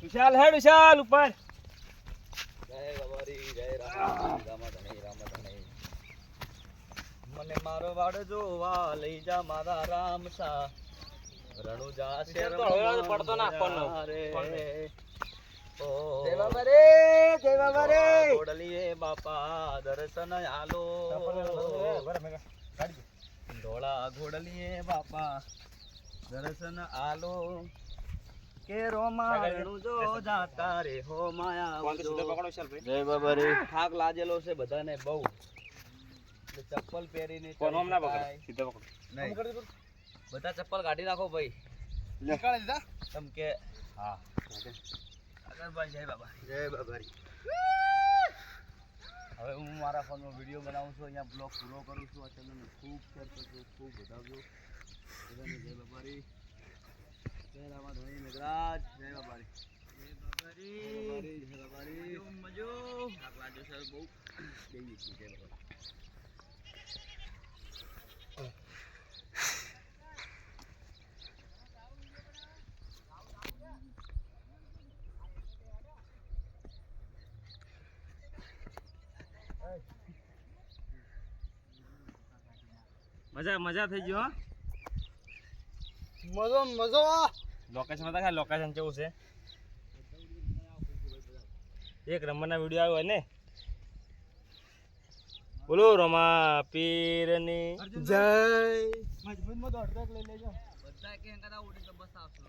વિશાલ હેડ વિશાલ ઉપર જય ગવારી જય રામ ધણી મને મારો વાડ જોવા લઈ જા મારા રામ સા રણુજા શેર પડતો ના ફોન રે ઓ જય બાબા રે જય બાબા રે ગોડલીએ બાપા દર્શન આલો ધોળા ઘોડલીએ બાપા દર્શન આલો કે રોમા રણુજો જાતા રે હો માયા જય બાબા રે થાક લાગેલો છે બધાને બહુ ચપ્પલ પહેરીને કોનોમ ના પકડો સીધો પકડો નહીં બધા ચપ્પલ કાઢી નાખો ભાઈ નીકાળી દીધા તમ કે હા આગળ ભાઈ જય બાબા હવે હું મારા ફોનમાં વિડીયો બનાવું છું અહીંયા બ્લોગ પૂરો કરું છું આ ચેનલને ખૂબ શેર કરજો ખૂબ વધાવજો બધાને જય બાબારી જય રામા ધણી મેઘરાજ જય બાબારી જય બાબારી મજો થાક લાગ્યો સર બહુ દેવી છે જય બાબા મજા મજા થઈ ગયો મજો મજો લોકેશન બતા લોકેશન કેવું છે એક રમવાના વિડીયો આવ્યો ને બોલો રમા પીરની જય મજબૂત માં દોડ લઈ લેજો બધા કે કદા ઉડી તો બસ આવશે